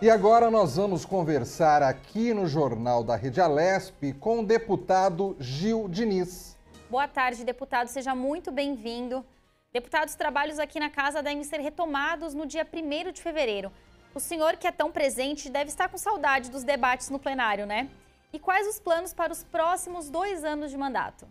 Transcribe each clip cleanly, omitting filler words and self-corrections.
E agora nós vamos conversar aqui no Jornal da Rede Alesp com o deputado Gil Diniz. Boa tarde, deputado. Seja muito bem-vindo. Deputado, os trabalhos aqui na casa devem ser retomados no dia 1º de fevereiro. O senhor, que é tão presente, deve estar com saudade dos debates no plenário, né? E quais os planos para os próximos 2 anos de mandato?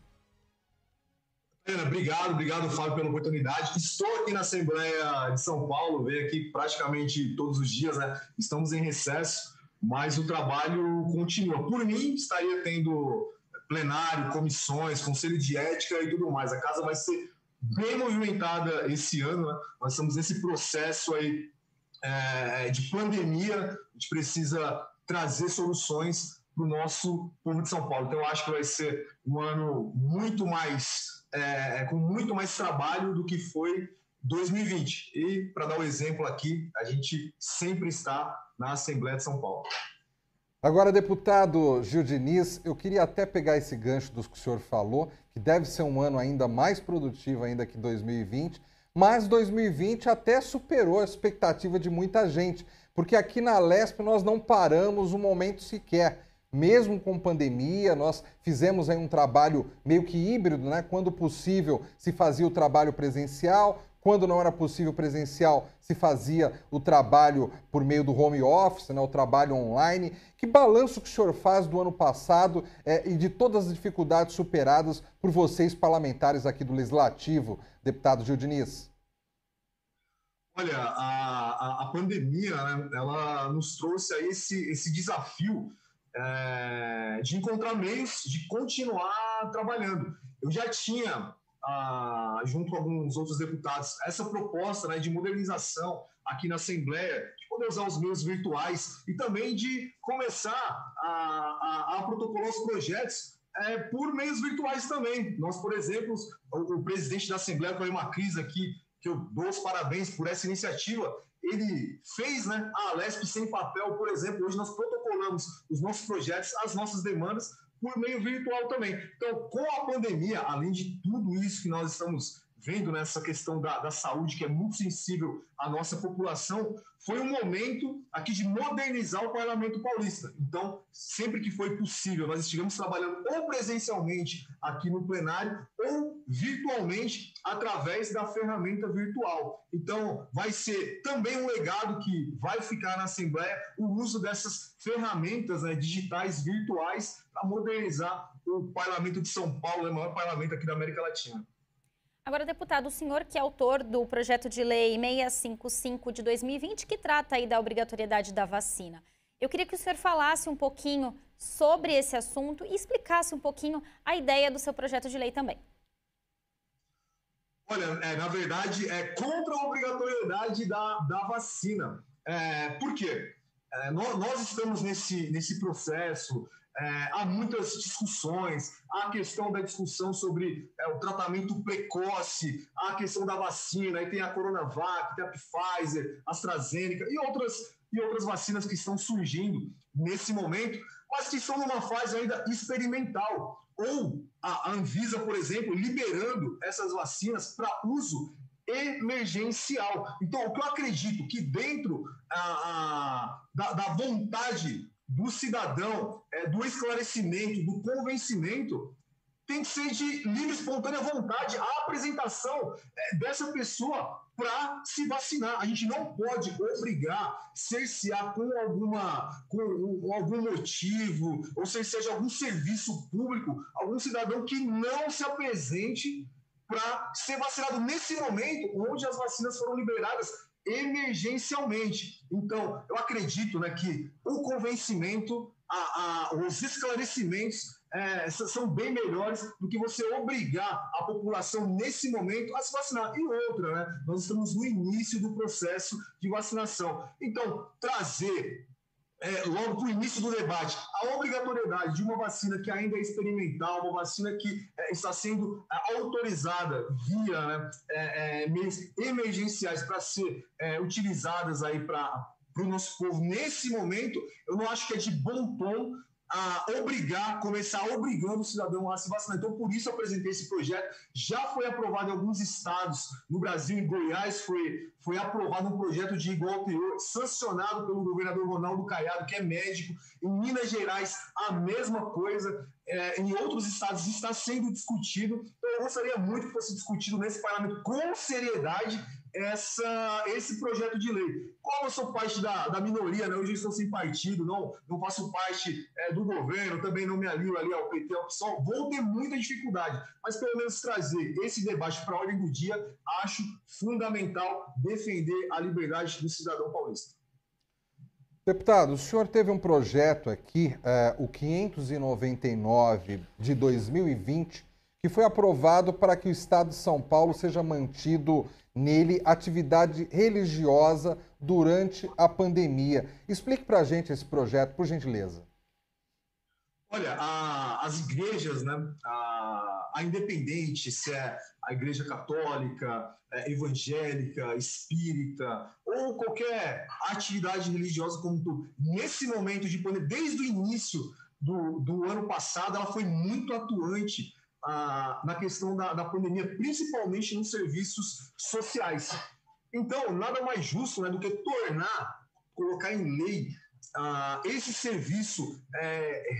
Ana, obrigado, Fábio, pela oportunidade. Estou aqui na Assembleia de São Paulo, venho aqui praticamente todos os dias, né? Estamos em recesso, mas o trabalho continua. Por mim, estaria tendo plenário, comissões, conselho de ética e tudo mais. A casa vai ser bem movimentada esse ano, né? Nós estamos nesse processo aí de pandemia, a gente precisa trazer soluções para o nosso povo de São Paulo. Então, eu acho que vai ser um ano muito mais, com muito mais trabalho do que foi 2020. E, para dar um exemplo aqui, a gente sempre está na Assembleia de São Paulo. Agora, deputado Gil Diniz, eu queria até pegar esse gancho do que o senhor falou, que deve ser um ano ainda mais produtivo ainda que 2020, mas 2020 até superou a expectativa de muita gente, porque aqui na Alesp nós não paramos um momento sequer. Mesmo com pandemia, nós fizemos aí um trabalho meio que híbrido, né? Quando possível, se fazia o trabalho presencial, quando não era possível presencial, se fazia o trabalho por meio do home office, né? O trabalho online. Que balanço que o senhor faz do ano passado e de todas as dificuldades superadas por vocês parlamentares aqui do Legislativo, deputado Gil Diniz? Olha, a pandemia, né, ela nos trouxe aí esse desafio de encontrar meios de continuar trabalhando. Eu já tinha, junto com alguns outros deputados, essa proposta, né, de modernização aqui na Assembleia, de poder usar os meios virtuais e também de começar a protocolar os projetos por meios virtuais também. Nós, por exemplo, o presidente da Assembleia, com uma crise aqui, que eu dou os parabéns por essa iniciativa, ele fez, né, a Alesp sem papel, por exemplo. Hoje nós protocolamos os nossos projetos, as nossas demandas, por meio virtual também. Então, com a pandemia, além de tudo isso que nós estamos vendo nessa questão da saúde, que é muito sensível à nossa população, foi um momento aqui de modernizar o Parlamento Paulista. Então, sempre que foi possível, nós estivemos trabalhando ou presencialmente aqui no plenário ou virtualmente através da ferramenta virtual. Então, vai ser também um legado que vai ficar na Assembleia o uso dessas ferramentas, né, digitais virtuais para modernizar o Parlamento de São Paulo, o maior parlamento aqui da América Latina. Agora, deputado, o senhor que é autor do projeto de lei 655 de 2020, que trata aí da obrigatoriedade da vacina. Eu queria que o senhor falasse um pouquinho sobre esse assunto e explicasse um pouquinho a ideia do seu projeto de lei também. Olha, na verdade, é contra a obrigatoriedade da vacina. Por quê? Nós estamos nesse processo. Há muitas discussões, há a questão da discussão sobre o tratamento precoce, há a questão da vacina, aí tem a Coronavac, tem a Pfizer, AstraZeneca e outras vacinas que estão surgindo nesse momento, mas que estão numa fase ainda experimental. Ou a Anvisa, por exemplo, liberando essas vacinas para uso emergencial. Então, o que eu acredito que dentro da vontade do cidadão, do esclarecimento, do convencimento, tem que ser de livre e espontânea vontade a apresentação dessa pessoa para se vacinar. A gente não pode obrigar, cercear com algum motivo, ou seja algum serviço público, algum cidadão que não se apresente para ser vacinado nesse momento onde as vacinas foram liberadas emergencialmente. Então, eu acredito, né, que o convencimento, os esclarecimentos são bem melhores do que você obrigar a população nesse momento a se vacinar. E outra, né, nós estamos no início do processo de vacinação. Então, trazer logo para o início do debate, a obrigatoriedade de uma vacina que ainda é experimental, uma vacina que está sendo autorizada via meios emergenciais para ser utilizadas aí para o nosso povo nesse momento, eu não acho que é de bom tom começar obrigando o cidadão a se vacinar. Então, por isso eu apresentei esse projeto. Já foi aprovado em alguns estados no Brasil, em Goiás foi aprovado um projeto de igual teor, sancionado pelo governador Ronaldo Caiado, que é médico. Em Minas Gerais, a mesma coisa. Em outros estados está sendo discutido. Então, eu gostaria muito que fosse discutido nesse parlamento com seriedade esse projeto de lei. Como eu sou parte da minoria, né? Hoje eu estou sem partido, não faço parte do governo, também não me alio ali ao PT, ao PSOL, vou ter muita dificuldade, mas pelo menos trazer esse debate para a ordem do dia, acho fundamental defender a liberdade do cidadão paulista. Deputado, o senhor teve um projeto aqui, o 599 de 2020, que foi aprovado para que o Estado de São Paulo seja mantido nele atividade religiosa durante a pandemia. Explique para a gente esse projeto, por gentileza. Olha, as igrejas, né, a independente, se é a igreja católica, evangélica, espírita, ou qualquer atividade religiosa como um todo, nesse momento de pandemia, desde o início do ano passado, ela foi muito atuante na questão da pandemia, principalmente nos serviços sociais. Então, nada mais justo, né, do que colocar em lei esse serviço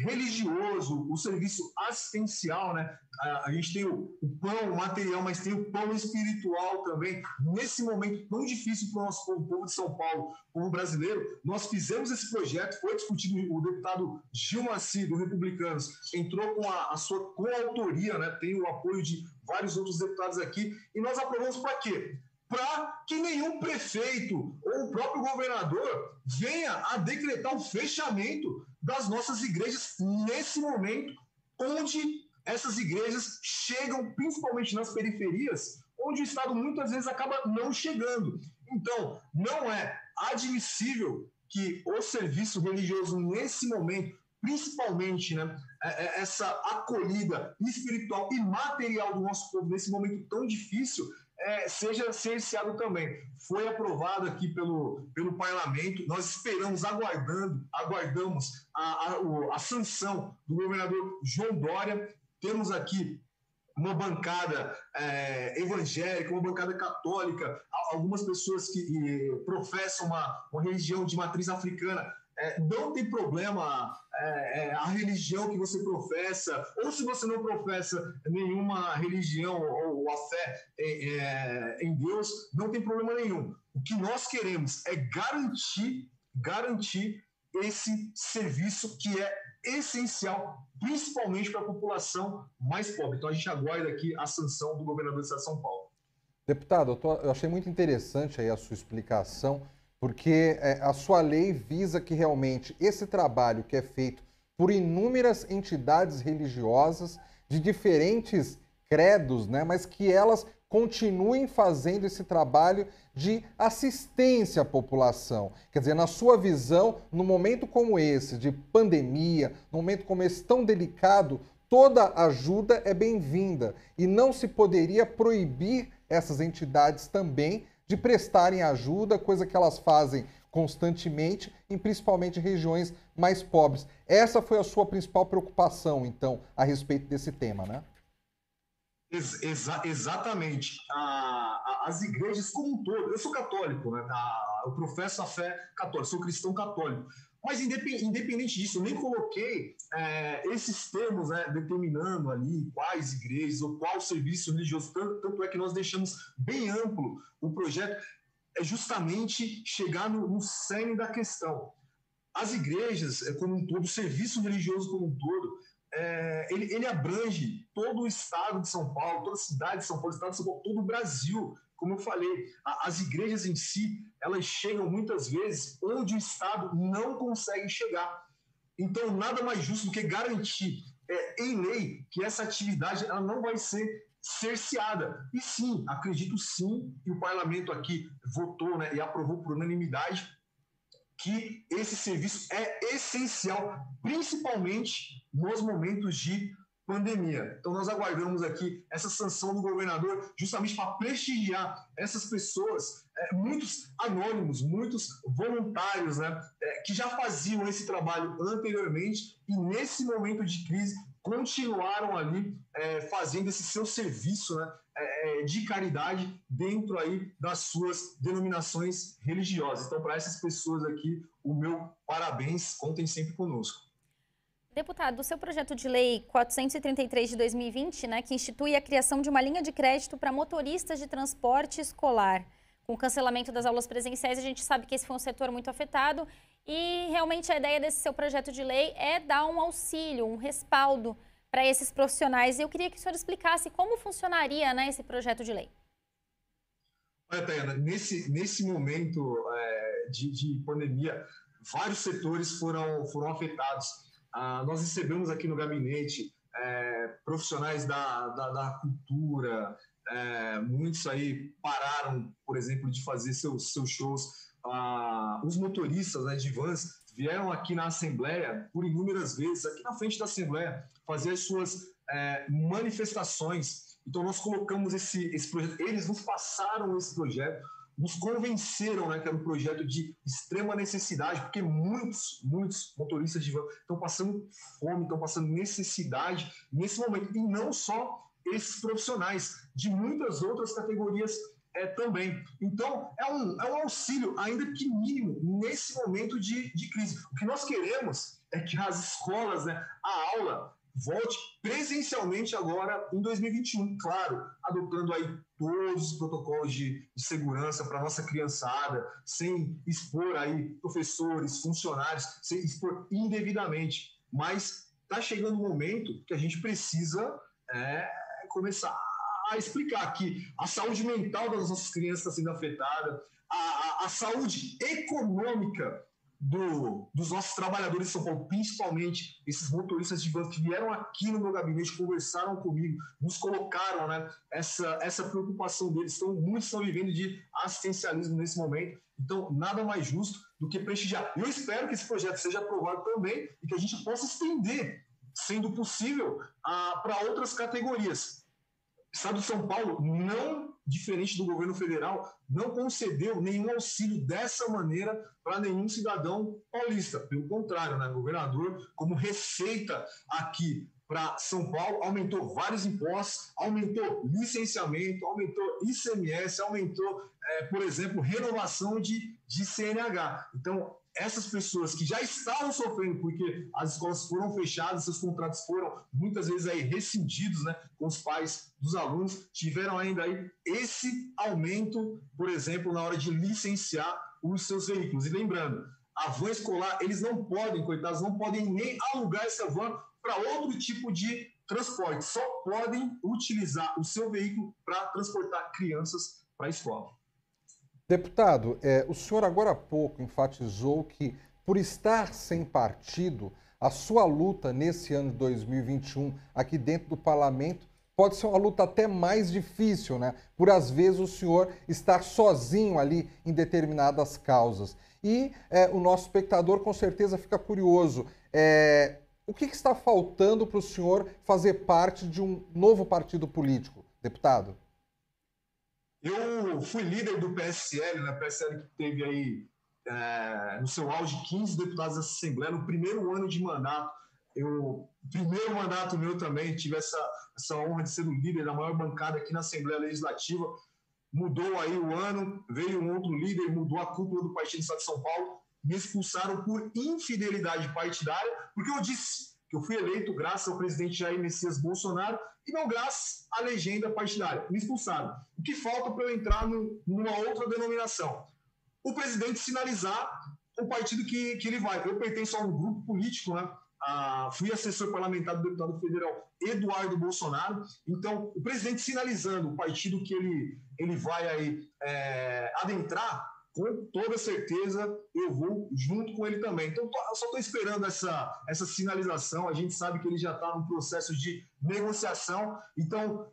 religioso, o serviço assistencial, né? A gente tem o pão material, mas tem o pão espiritual também. Nesse momento tão difícil para o nosso povo, o povo de São Paulo, o povo brasileiro, nós fizemos esse projeto, foi discutido, o deputado Gilmacy, do Republicanos, entrou com a sua coautoria, né? Tem o apoio de vários outros deputados aqui, e nós aprovamos para quê? Para que nenhum prefeito ou o próprio governador venha a decretar o fechamento das nossas igrejas nesse momento, onde essas igrejas chegam principalmente nas periferias, onde o Estado muitas vezes acaba não chegando. Então, não é admissível que o serviço religioso nesse momento, principalmente, né, essa acolhida espiritual e material do nosso povo nesse momento tão difícil, seja cerceado também. Foi aprovado aqui pelo parlamento, nós aguardamos a sanção do governador João Dória. Temos aqui uma bancada evangélica, uma bancada católica, algumas pessoas que professam uma religião de matriz africana. Não tem problema a religião que você professa, ou se você não professa nenhuma religião ou a fé em Deus, não tem problema nenhum. O que nós queremos é garantir esse serviço que é essencial, principalmente para a população mais pobre. Então a gente aguarda aqui a sanção do governador do Estado de São Paulo. Deputado, eu achei muito interessante aí a sua explicação, porque a sua lei visa que realmente esse trabalho que é feito por inúmeras entidades religiosas de diferentes credos, né, mas que elas continuem fazendo esse trabalho de assistência à população. Quer dizer, na sua visão, num momento como esse, de pandemia, num momento como esse tão delicado, toda ajuda é bem-vinda e não se poderia proibir essas entidades também de prestarem ajuda, coisa que elas fazem constantemente, em principalmente regiões mais pobres. Essa foi a sua principal preocupação, então, a respeito desse tema, né? Exatamente. As igrejas como um todo, eu sou católico, né? Eu professo a fé católica, sou cristão católico, mas independente disso, eu nem coloquei esses termos, né, determinando ali quais igrejas ou qual serviço religioso, tanto é que nós deixamos bem amplo o projeto, é justamente chegar no cerne da questão. As igrejas como um todo, o serviço religioso como um todo, ele abrange todo o estado de São Paulo, toda a cidade de São Paulo, estado de São Paulo, todo o Brasil. Como eu falei, as igrejas em si, elas chegam muitas vezes onde o Estado não consegue chegar. Então, nada mais justo do que garantir em lei que essa atividade ela não vai ser cerceada. E sim, acredito sim, e o parlamento aqui votou, né, e aprovou por unanimidade, que esse serviço é essencial, principalmente nos momentos de pandemia. Então, nós aguardamos aqui essa sanção do governador justamente para prestigiar essas pessoas, muitos anônimos, muitos voluntários, né, que já faziam esse trabalho anteriormente e, nesse momento de crise, continuaram ali fazendo esse seu serviço, né, de caridade dentro aí das suas denominações religiosas. Então, para essas pessoas aqui, o meu parabéns, contem sempre conosco. Deputado, o seu projeto de lei 433 de 2020, né, que institui a criação de uma linha de crédito para motoristas de transporte escolar. Com o cancelamento das aulas presenciais, a gente sabe que esse foi um setor muito afetado e realmente a ideia desse seu projeto de lei é dar um auxílio, um respaldo para esses profissionais. E eu queria que o senhor explicasse como funcionaria, né, esse projeto de lei. Olha, Tayana, nesse momento de pandemia, vários setores foram afetados. Nós recebemos aqui no gabinete profissionais da cultura, muitos aí pararam, por exemplo, de fazer seus shows. Os motoristas, né, de vans vieram aqui na Assembleia por inúmeras vezes, aqui na frente da Assembleia, fazer as suas manifestações. Então nós colocamos esse projeto, eles nos passaram esse projeto, nos convenceram, né, que era um projeto de extrema necessidade, porque muitos motoristas de van estão passando fome, estão passando necessidade nesse momento. E não só esses profissionais, de muitas outras categorias também. Então, é um auxílio, ainda que mínimo, nesse momento de crise. O que nós queremos é que as escolas, né, a aula volte presencialmente agora em 2021, claro, adotando aí todos os protocolos de segurança para a nossa criançada, sem expor aí professores, funcionários, sem expor indevidamente. Mas está chegando um momento que a gente precisa começar a explicar que a saúde mental das nossas crianças está sendo afetada, a saúde econômica dos nossos trabalhadores de São Paulo, principalmente esses motoristas de van que vieram aqui no meu gabinete, conversaram comigo, nos colocaram, né, essa preocupação deles. Muitos estão vivendo de assistencialismo nesse momento, então nada mais justo do que prestigiar. Eu espero que esse projeto seja aprovado também e que a gente possa estender, sendo possível, para outras categorias. O Estado de São Paulo, não diferente do governo federal, não concedeu nenhum auxílio dessa maneira para nenhum cidadão paulista. Pelo contrário, né? O governador, como receita aqui para São Paulo, aumentou vários impostos, aumentou licenciamento, aumentou ICMS, aumentou, por exemplo, renovação de CNH. Então, essas pessoas que já estavam sofrendo porque as escolas foram fechadas, seus contratos foram muitas vezes aí rescindidos, né, com os pais dos alunos, tiveram ainda aí esse aumento, por exemplo, na hora de licenciar os seus veículos. E lembrando, a van escolar, eles não podem, coitados, não podem nem alugar essa van para outro tipo de transporte, só podem utilizar o seu veículo para transportar crianças para a escola. Deputado, o senhor agora há pouco enfatizou que, por estar sem partido, a sua luta nesse ano de 2021 aqui dentro do parlamento pode ser uma luta até mais difícil, né? Por às vezes o senhor estar sozinho ali em determinadas causas. E o nosso espectador com certeza fica curioso. O que está faltando para o senhor fazer parte de um novo partido político, deputado? Eu fui líder do PSL, né? PSL que teve aí, no seu auge, 15 deputados dessa Assembleia, no primeiro ano de mandato. Primeiro mandato meu também, tive essa honra de ser o líder da maior bancada aqui na Assembleia Legislativa. Mudou aí o ano, veio um outro líder, mudou a cúpula do Partido do Estado de São Paulo, me expulsaram por infidelidade partidária, porque eu disse que eu fui eleito graças ao presidente Jair Messias Bolsonaro e não graças à legenda partidária. Me expulsaram. O que falta para eu entrar numa outra denominação? O presidente sinalizar o partido que ele vai. Eu pertenço a um grupo político, né? Fui assessor parlamentar do deputado federal Eduardo Bolsonaro. Então, o presidente sinalizando o partido que ele vai aí, adentrar, com toda certeza eu vou junto com ele também. Então, eu só estou esperando essa sinalização. A gente sabe que ele já está num processo de negociação. Então,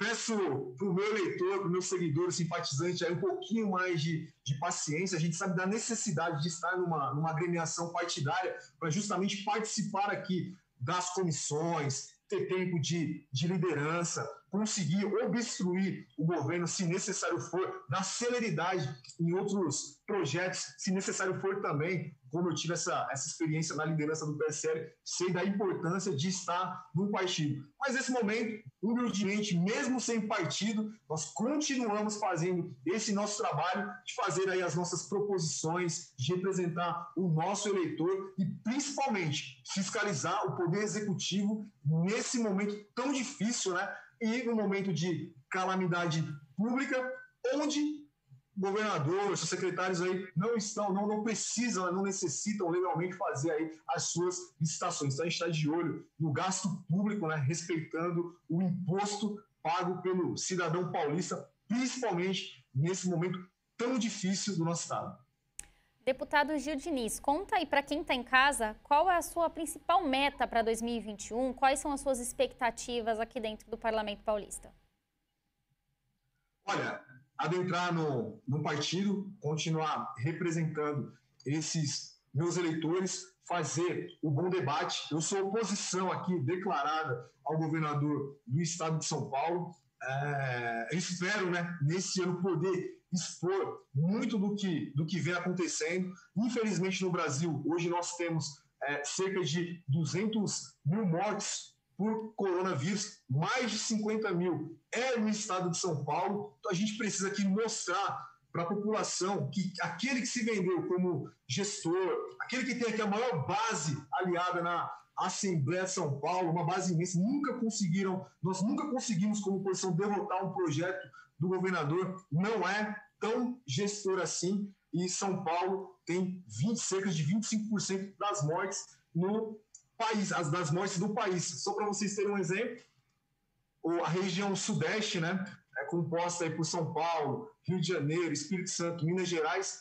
peço para o meu eleitor, para o meu seguidor, simpatizante, aí um pouquinho mais de paciência. A gente sabe da necessidade de estar numa agremiação partidária para justamente participar aqui das comissões, ter tempo de liderança, conseguir obstruir o governo, se necessário for, dar celeridade em outros projetos, se necessário for também, como eu tive essa experiência na liderança do PSL, sei da importância de estar no partido. Mas nesse momento, humildemente, mesmo sem partido, nós continuamos fazendo esse nosso trabalho de fazer aí as nossas proposições, de representar o nosso eleitor e, principalmente, fiscalizar o Poder Executivo nesse momento tão difícil, né? E no momento de calamidade pública, onde governador, seus secretários aí não precisam, não necessitam legalmente fazer aí as suas licitações. Então a gente está de olho no gasto público, né, respeitando o imposto pago pelo cidadão paulista, principalmente nesse momento tão difícil do nosso estado. Deputado Gil Diniz, conta aí para quem está em casa qual é a sua principal meta para 2021, quais são as suas expectativas aqui dentro do Parlamento Paulista? Olha, adentrar no partido, continuar representando esses meus eleitores, fazer o bom debate. Eu sou oposição aqui declarada ao governador do estado de São Paulo. Espero, né, nesse ano poder expor muito do que vem acontecendo. Infelizmente, no Brasil, hoje nós temos cerca de 200 mil mortes por coronavírus, mais de 50 mil no estado de São Paulo. Então a gente precisa aqui mostrar para a população que aquele que se vendeu como gestor, aquele que tem aqui a maior base aliada na Assembleia de São Paulo, uma base imensa, nós nunca conseguimos como oposição derrotar um projeto do governador, não é tão gestor assim, e São Paulo tem cerca de 25% das mortes no país, das mortes do país. Só para vocês terem um exemplo, a região sudeste, né, é composta aí por São Paulo, Rio de Janeiro, Espírito Santo, Minas Gerais.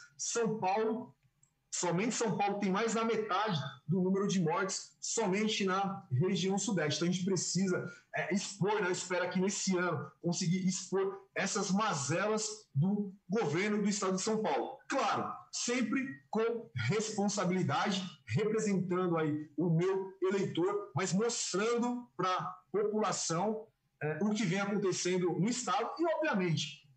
Somente São Paulo tem mais da metade do número de mortes somente na região sudeste. Então a gente precisa expor, né, eu espero aqui nesse ano conseguir expor essas mazelas do governo do estado de São Paulo. Claro, sempre com responsabilidade, representando aí o meu eleitor, mas mostrando para a população o que vem acontecendo no estado e, obviamente,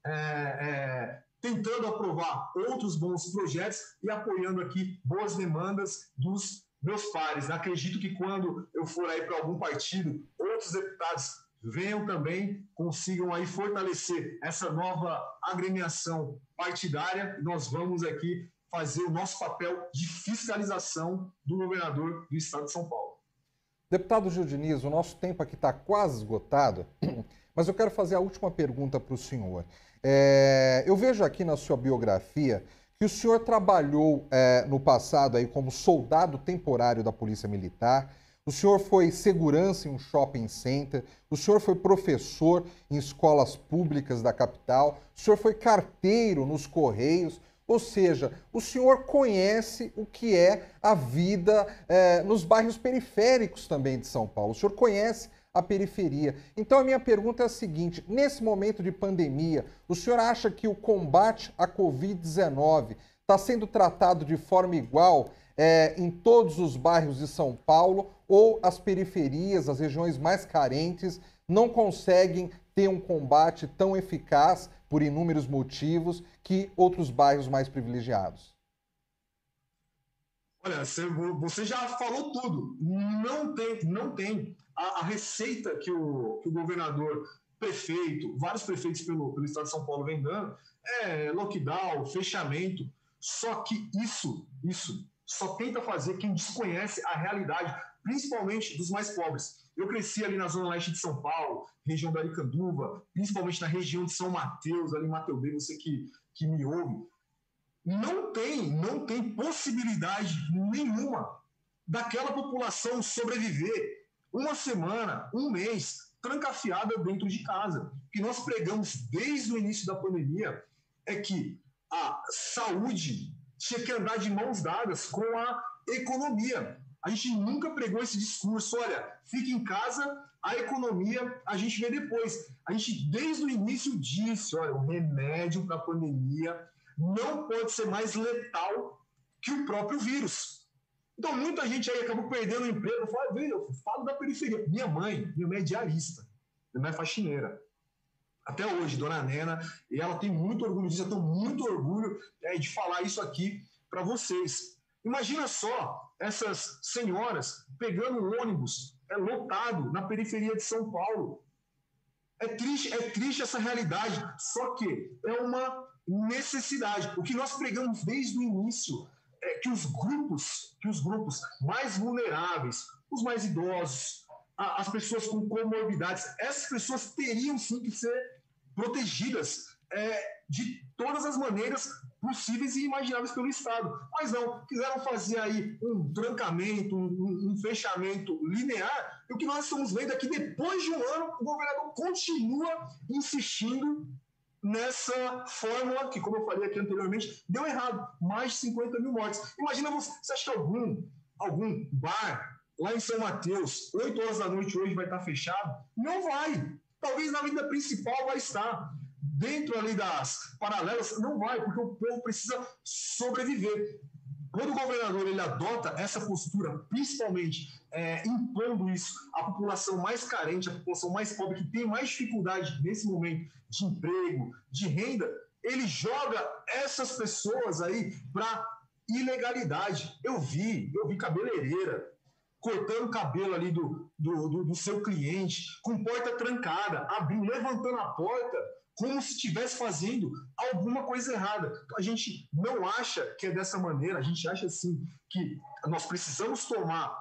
tentando aprovar outros bons projetos e apoiando aqui boas demandas dos meus pares. Acredito que quando eu for aí para algum partido, outros deputados venham também, consigam aí fortalecer essa nova agremiação partidária. Nós vamos aqui fazer o nosso papel de fiscalização do governador do estado de São Paulo. Deputado Gil Diniz, o nosso tempo aqui está quase esgotado, mas eu quero fazer a última pergunta para o senhor. Eu vejo aqui na sua biografia que o senhor trabalhou no passado aí como soldado temporário da Polícia Militar, o senhor foi segurança em um shopping center, o senhor foi professor em escolas públicas da capital, o senhor foi carteiro nos Correios, ou seja, o senhor conhece o que é a vida nos bairros periféricos também de São Paulo, o senhor conhece a periferia. Então a minha pergunta é a seguinte, nesse momento de pandemia, o senhor acha que o combate à Covid-19 está sendo tratado de forma igual em todos os bairros de São Paulo ou as periferias, as regiões mais carentes, não conseguem ter um combate tão eficaz por inúmeros motivos que outros bairros mais privilegiados? Olha, você já falou tudo. Não tem a receita que o governador, prefeito, vários prefeitos pelo estado de São Paulo vem dando, lockdown, fechamento. Só que isso só tenta fazer quem desconhece a realidade, principalmente dos mais pobres. Eu cresci ali na zona leste de São Paulo, região da Aricanduva, principalmente na região de São Mateus, ali em Mateus Bem, você que me ouve. Não tem possibilidade nenhuma daquela população sobreviver uma semana, um mês, trancafiada dentro de casa. O que nós pregamos desde o início da pandemia é que a saúde tinha que andar de mãos dadas com a economia. A gente nunca pregou esse discurso, olha, fique em casa, a economia a gente vê depois. A gente, desde o início, disse, olha, o remédio para a pandemia não pode ser mais letal que o próprio vírus. Então, muita gente aí acabou perdendo o emprego. Eu falo da periferia. Minha mãe é diarista, minha mãe é faxineira. Até hoje, dona Nena, e ela tem muito orgulho disso, eu tenho muito orgulho de falar isso aqui para vocês. Imagina só essas senhoras pegando um ônibus lotado na periferia de São Paulo. É triste essa realidade, só que é uma necessidade. O que nós pregamos desde o início é que os grupos mais vulneráveis, os mais idosos, as pessoas com comorbidades, essas pessoas teriam sim que ser protegidas de todas as maneiras possíveis e imagináveis pelo Estado. Mas não, quiseram fazer aí um trancamento, um fechamento linear, e o que nós estamos vendo é que depois de um ano, o governador continua insistindo nessa fórmula que, como eu falei aqui anteriormente, deu errado, mais de 50 mil mortes. Imagina você acha que algum bar lá em São Mateus, 8 horas da noite hoje vai estar fechado? Não vai. Talvez na avenida principal vai estar. Dentro ali das paralelas, não vai, porque o povo precisa sobreviver. Quando o governador ele adota essa postura, principalmente impondo isso à população mais carente, à população mais pobre, que tem mais dificuldade nesse momento de emprego, de renda, ele joga essas pessoas aí para ilegalidade. Eu vi cabeleireira cortando o cabelo ali do seu cliente, com porta trancada, abrindo, levantando a porta, como se estivesse fazendo alguma coisa errada. A gente não acha que é dessa maneira, a gente acha sim que nós precisamos tomar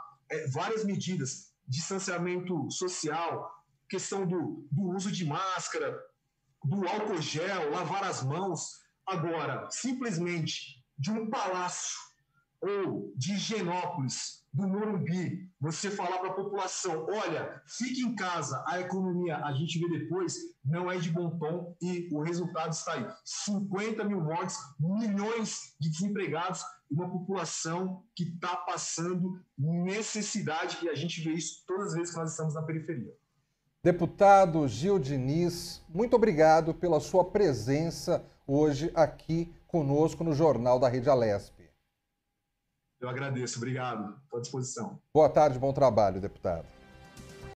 várias medidas, distanciamento social, questão do uso de máscara, do álcool gel, lavar as mãos. Agora, simplesmente de um palácio ou de Higienópolis, do Morumbi, você falar para a população, olha, fique em casa, a economia a gente vê depois, não é de bom tom e o resultado está aí. 50 mil mortes, milhões de desempregados e uma população que está passando necessidade, e a gente vê isso todas as vezes que nós estamos na periferia. Deputado Gil Diniz, muito obrigado pela sua presença hoje aqui conosco no Jornal da Rede Alesp. Eu agradeço, obrigado. Estou à disposição. Boa tarde, bom trabalho, deputado.